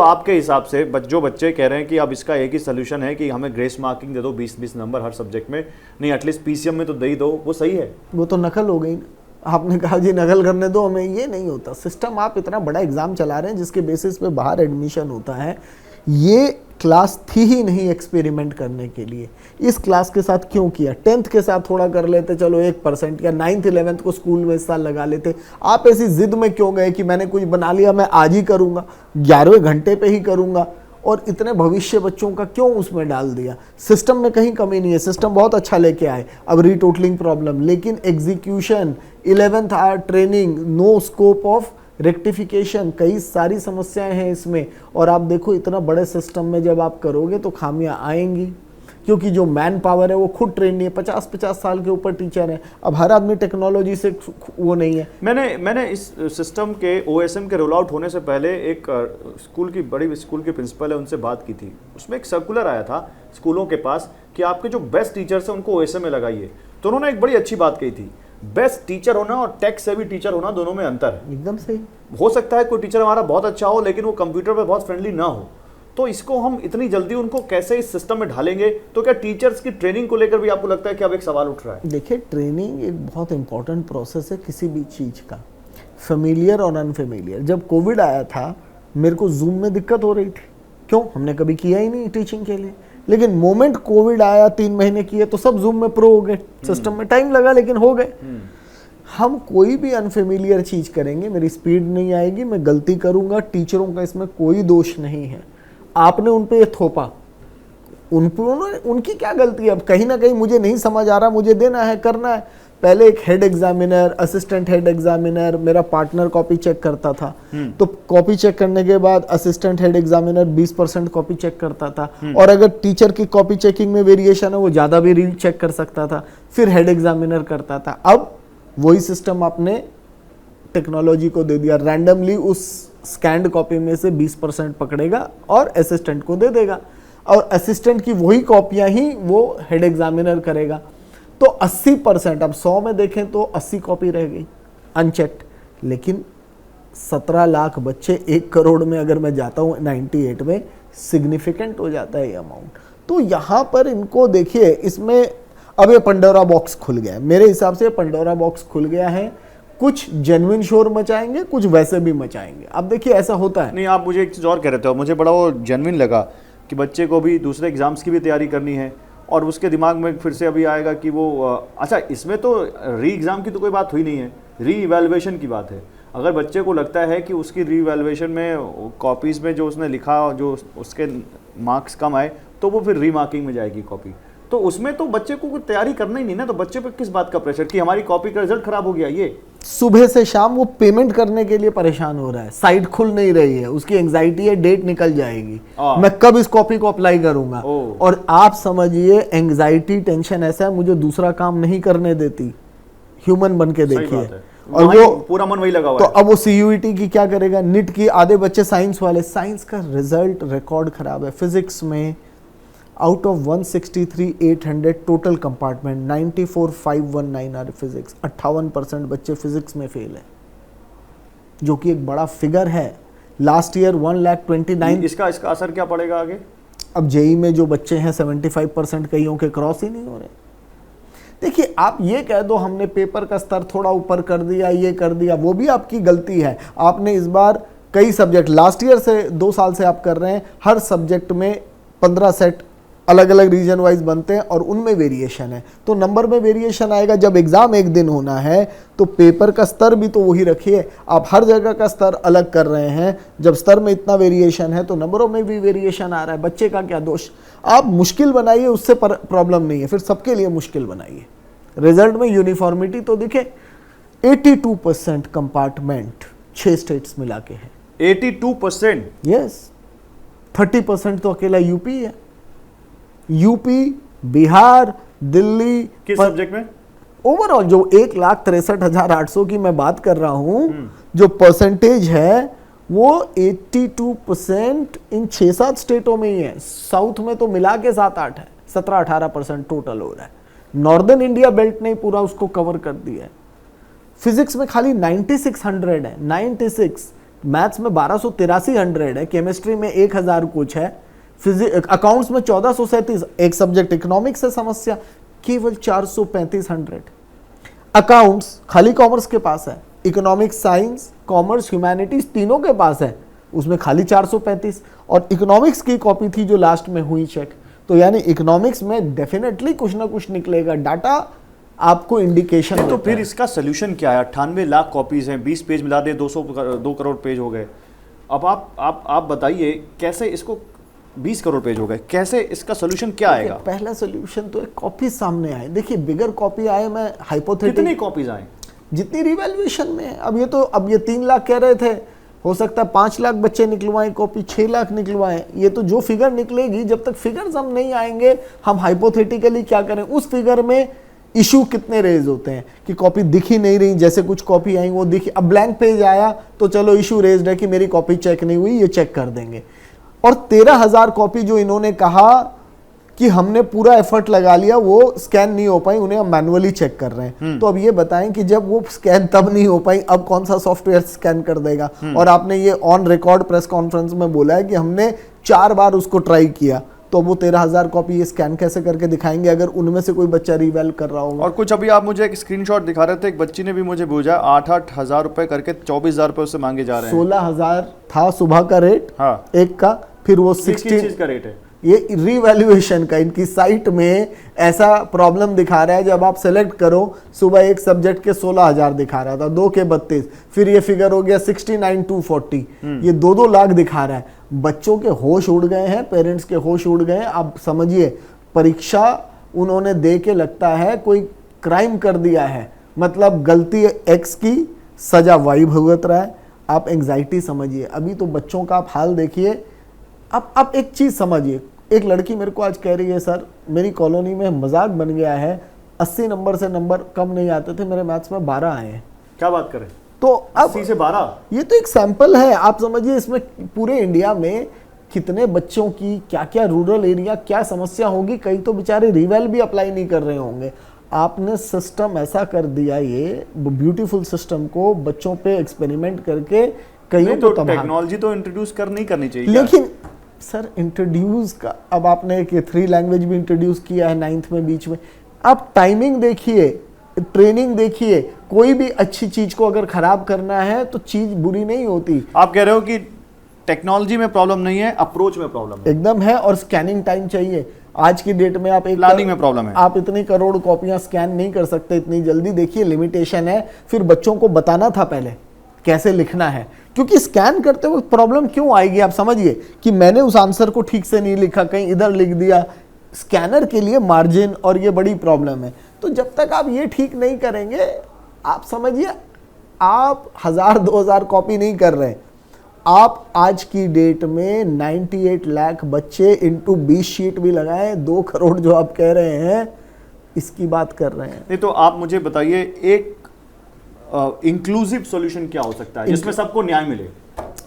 तो आपके हिसाब से जो बच्चे कह रहे हैं कि अब इसका एक ही सोल्यूशन है कि हमें ग्रेस मार्किंग दे दो 20-20 नंबर हर सब्जेक्ट में, नहीं एटलीस्ट पीसीएम में तो दे ही दो, वो सही है? वो तो नकल हो गई ना। आपने कहा जी नकल करने दो हमें, ये नहीं होता सिस्टम। आप इतना बड़ा एग्जाम चला रहे हैं जिसके बेसिस पे बाहर एडमिशन होता है। ये क्लास थी ही नहीं एक्सपेरिमेंट करने के लिए। इस क्लास के साथ क्यों किया? 10th के साथ थोड़ा कर लेते, चलो 1%, या 9th 11th को स्कूल में इस साल लगा लेते। आप ऐसी जिद में क्यों गए कि मैंने कुछ बना लिया, मैं आज ही करूंगा, 11वें घंटे पे ही करूंगा, और इतने भविष्य बच्चों का क्यों उसमें डाल दिया? सिस्टम में कहीं कमी नहीं है, सिस्टम बहुत अच्छा लेके आए। अब रीटोटलिंग प्रॉब्लम, लेकिन execution, 11th hour training, no scope of rectification, कई सारी समस्याएं हैं इसमें। और आप देखो इतना बड़े सिस्टम में जब आप करोगे तो खामियां आएंगी, क्योंकि जो मैन पावर है वो खुद ट्रेन नहीं है। 50-50 साल के ऊपर टीचर है। अब हर आदमी टेक्नोलॉजी से वो नहीं है। मैंने इस सिस्टम के ओएसएम के रोल आउट होने से पहले एक स्कूल की बड़ी स्कूल के प्रिंसिपल है, उनसे बात की थी। उसमें एक सर्कुलर आया था स्कूलों के पास कि आपके जो बेस्ट टीचर्स हैं उनको ओएसएम में लगाइए। तो उन्होंने एक बड़ी अच्छी बात कही थी, बेस्ट टीचर होना और टेक सेवी टीचर होना दोनों में अंतर है। एकदम सही। हो सकता है कोई टीचर हमारा बहुत अच्छा हो लेकिन वो कंप्यूटर पे बहुत फ्रेंडली ना हो, तो इसको हम इतनी जल्दी उनको कैसे इस सिस्टम में ढालेंगे? तो क्या टीचर्स की ट्रेनिंग को लेकर भी आपको लगता है कि अब एक सवाल उठ रहा है? देखिए, ट्रेनिंग एक बहुत इंपॉर्टेंट प्रोसेस है किसी भी चीज़ का, फेमिलियर और अनफेमिलियर। जब कोविड आया था मेरे को जूम में दिक्कत हो रही थी। क्यों? हमने कभी किया ही नहीं टीचिंग के लिए। लेकिन मोमेंट कोविड आया, 3 महीने किए तो सब जूम में प्रो हो गए। सिस्टम में टाइम लगा लेकिन हो गए। हम कोई भी अनफेमिलियर चीज करेंगे, मेरी स्पीड नहीं आएगी, मैं गलती करूंगा। टीचरों का इसमें कोई दोष नहीं है। आपने उन पे ये थोपा, उनकी क्या गलती है? अब कहीं ना कहीं मुझे नहीं समझ आ रहा, मुझे देना है, करना है। पहले एक head examiner, assistant head examiner, मेरा पार्टनर कॉपी चेक करता था। तो कॉपी चेक करने के बाद assistant head examiner 20% copy check करता था, और अगर टीचर की कॉपी चेकिंग में वेरिएशन है वो ज्यादा भी रीड चेक कर सकता था, फिर हेड एग्जामिनर करता था। अब वही सिस्टम आपने टेक्नोलॉजी को दे दिया, रैंडमली उस स्कैन्ड कॉपी में से 20% पकड़ेगा और असिस्टेंट को दे देगा, और असिस्टेंट की वही कॉपियां ही वो हेड एग्जामिनर करेगा। तो 80%, अब 100 में देखें तो 80 कॉपी रह गई अनचेक्ड। लेकिन 17 लाख बच्चे 1 करोड़ में अगर मैं जाता हूँ 98 में, सिग्निफिकेंट हो जाता है ये अमाउंट। तो यहाँ पर इनको देखिए, इसमें अब ये पंडोरा बॉक्स खुल गया है। मेरे हिसाब से पंडोरा बॉक्स खुल गया है। कुछ जेन्युइन शोर मचाएंगे, कुछ वैसे भी मचाएंगे। अब देखिए ऐसा होता है। नहीं, आप मुझे एक चीज़ और कह रहे थे, मुझे बड़ा वो जेन्युइन लगा कि बच्चे को भी दूसरे एग्जाम्स की भी तैयारी करनी है, और उसके दिमाग में फिर से अभी आएगा कि वो अच्छा, इसमें तो री एग्ज़ाम की तो कोई बात हुई नहीं है, री इवैल्यूएशन की बात है। अगर बच्चे को लगता है कि उसकी री इवैल्यूएशन में कॉपीज़ में जो उसने लिखा, जो उसके मार्क्स कम आए, तो वो फिर री मार्किंग में जाएगी कॉपी। तो उसमें तो बच्चे को कोई तैयारी करना ही नहीं ना, तो बच्चे पे किस बात का प्रेशर कि हमारी कॉपी का रिजल्ट खराब हो गया? ये सुबह से शाम वो पेमेंट करने के लिए परेशान हो रहा है, साइट खुल नहीं रही है, उसकी एंग्जाइटी है डेट निकल जाएगी, मैं कब इस कॉपी को अप्लाई करूंगा। और आप समझिए एंग्जाइटी, टेंशन ऐसा है मुझे दूसरा काम नहीं करने देती। ह्यूमन बन के देखिए, और वो पूरा मन वही लगा हुआ तो है। अब वो सीयूईटी की क्या करेगा, नीट की। आधे बच्चे साइंस वाले, साइंस का रिजल्ट रिकॉर्ड खराब है। फिजिक्स में out of 163,800 total compartment 94,519 are physics, 58% बच्चे फिजिक्स में फेल है, जो कि एक बड़ा फिगर है। Last year 1,29,000। इसका असर क्या पड़ेगा आगे? अब जेई में जो बच्चे हैं 75% कईयों के क्रॉस ही नहीं हो रहे। देखिए, आप ये कह दो हमने पेपर का स्तर थोड़ा ऊपर कर दिया, ये कर दिया, वो भी आपकी गलती है। आपने इस बार कई सब्जेक्ट, लास्ट ईयर से 2 साल से आप कर रहे हैं, हर सब्जेक्ट में 15 सेट अलग अलग रीजन वाइज बनते हैं और उनमें वेरिएशन है, तो नंबर में वेरिएशन आएगा। जब एग्जाम एक दिन होना है तो पेपर का स्तर भी तो वही रखिए। आप हर जगह का स्तर अलग कर रहे हैं, जब स्तर में इतना वेरिएशन है तो नंबरों में भी वेरिएशन आ रहा है। बच्चे का क्या दोष? आप मुश्किल बनाइए, उससे प्रॉब्लम नहीं है, फिर सबके लिए मुश्किल बनाइए। रिजल्ट में यूनिफॉर्मिटी तो दिखे। 82% कंपार्टमेंट 6 स्टेट्स मिला के है। 82%? यस। 30% तो अकेला यूपी है। यूपी, बिहार, दिल्ली। किस सब्जेक्ट में? ओवरऑल जो 1,63,800 की मैं बात कर रहा हूं, जो परसेंटेज है वो 82% इन 6-7 स्टेटों में ही है। साउथ में तो मिला के 7-8 है, 17-18% टोटल हो रहा है। नॉर्दर्न इंडिया बेल्ट ने पूरा उसको कवर कर दिया है। फिजिक्स में खाली 9600 है, 96। मैथ्स में 1283 है, केमिस्ट्री में 1000 कुछ है, अकाउंट्स में 1437, एक सब्जेक्ट इकोनॉमिक्स है समस्या, केवल 435। अकाउंट्स खाली कॉमर्स के पास है, इकोनॉमिक्स, साइंस, कॉमर्स, ह्यूमैनिटीज तीनों के पास है, उसमें खाली 435। और इकोनॉमिक्स की कॉपी थी जो लास्ट में हुई चेक, तो यानी इकोनॉमिक्स में डेफिनेटली कुछ ना कुछ निकलेगा। डाटा आपको इंडिकेशन। तो फिर इसका सोल्यूशन क्या है? 98 लाख कॉपीज हैं, 20 पेज मिला दे 2 करोड़ पेज हो गए। अब आप बताइए कैसे इसको 20 करोड़ पेज हो गए, कैसे इसका सोल्यूशन क्या आएगा? पहला सोल्यूशन तो एक कॉपी सामने आए। देखिए बिगर कॉपी आए, मैं हाइपोथेटिकल कितनी कॉपीज आए? जितनी रिवैल्यूएशन में है। अब ये 3 लाख कह रहे थे, हो सकता है 5 लाख बच्चे निकलवाएं कॉपी, 6 लाख निकलवाएं। ये तो जो फिगर निकलेगी, जब तक फिगर्स हम नहीं आएंगे, हम हाइपोथेटिकली क्या करें, उस फिगर में इशू कितने रेज होते हैं कि कॉपी दिख ही नहीं रही, जैसे कुछ कॉपी आई वो दिखी, अब ब्लैंक पेज आया तो चलो इशू रेज्ड है कि मेरी कॉपी चेक नहीं हुई, ये चेक कर देंगे। और 13,000 कॉपी जो इन्होंने कहा कि हमने पूरा एफर्ट लगा लिया, वो स्कैन नहीं हो पाई, उन्हें हम मैनुअली चेक कर रहे हैं। तो अब ये बताएं कि जब वो स्कैन तब नहीं हो पाई, अब कौन सा सॉफ्टवेयर स्कैन कर देगा? और आपने ये ऑन रिकॉर्ड प्रेस कॉन्फ्रेंस में बोला है कि हमने 4 बार उसको ट्राई किया, तो वो 13,000 कॉपी ये स्कैन कैसे करके दिखाएंगे अगर उनमें से कोई बच्चा रिवेल कर रहा होगा? और कुछ अभी आप मुझे एक स्क्रीनशॉट दिखा रहे थे, एक बच्ची ने भी मुझे भेजा, 8-8 हज़ार रुपए करके 24,000 रुपए उससे मांगे जा रहे हैं। 16,000 था सुबह का रेट, हाँ, एक का, फिर वो 16 चीज का रेट है। ये रिवैल्यूएशन का इनकी साइट में ऐसा प्रॉब्लम दिखा रहा है। जब आप सेलेक्ट करो, सुबह एक सब्जेक्ट के 16,000 दिखा रहा था, 2 के 32, फिर ये फिगर हो गया 69,240, ये 2-2 लाख दिखा रहा है। बच्चों के होश उड़ गए हैं, पेरेंट्स के होश उड़ गए हैं। आप समझिए परीक्षा उन्होंने दे के लगता है कोई क्राइम कर दिया है, मतलब गलती एक्स की सजा वाई भुगत रहा है। आप एंग्जाइटी समझिए, अभी तो बच्चों का आप हाल देखिए। अब एक चीज समझिए, एक लड़की मेरे को आज कह रही है, सर मेरी कॉलोनी में मजाक बन गया है, 80 नंबर से नंबर कम नहीं आते थे, मेरे मैथ्स में 12 आए हैं। क्या बात करें? तो अब 80 से 12, ये तो एक सैंपल है। आप समझिए इसमें पूरे इंडिया में कितने बच्चों की क्या क्या रूरल एरिया क्या समस्या होगी। कई तो बेचारे रिवेल भी अप्लाई नहीं कर रहे होंगे। आपने सिस्टम ऐसा कर दिया, ये ब्यूटीफुल सिस्टम को बच्चों पे एक्सपेरिमेंट करके कईयों तो को टेक्नोलॉजी तो इंट्रोड्यूस नहीं करनी चाहिए। लेकिन सर इंट्रोड्यूस का, अब आपने एक 3 लैंग्वेज भी इंट्रोड्यूस किया है 9th में बीच में। आप टाइमिंग देखिए, ट्रेनिंग देखिए, कोई भी अच्छी चीज को अगर खराब करना है तो चीज बुरी नहीं होती। आप कह रहे हो कि टेक्नोलॉजी में प्रॉब्लम नहीं है, अप्रोच में प्रॉब्लम है। एकदम है, और स्कैनिंग टाइम चाहिए। आज की डेट में आप एक प्लानिंग में प्रॉब्लम है। आप इतनी करोड़ कॉपियां स्कैन नहीं कर सकते इतनी जल्दी। देखिए लिमिटेशन है। फिर बच्चों को बताना था पहले कैसे लिखना है, क्योंकि स्कैन करते वक्त प्रॉब्लम क्यों आएगी आप समझिए कि मैंने उस आंसर को ठीक से नहीं लिखा, कहीं इधर लिख दिया। स्कैनर के लिए मार्जिन और ये बड़ी प्रॉब्लम है। तो जब तक आप ये ठीक नहीं करेंगे, आप समझिए आप 1000-2000 कॉपी नहीं कर रहे। आप आज की डेट में 98 लाख बच्चे इंटू 20 शीट भी लगाए, 2 करोड़ जो आप कह रहे हैं, इसकी बात कर रहे हैं। नहीं तो आप मुझे बताइए एक इंक्लूसिव सॉल्यूशन क्या हो सकता है जिसमें सबको न्याय मिले?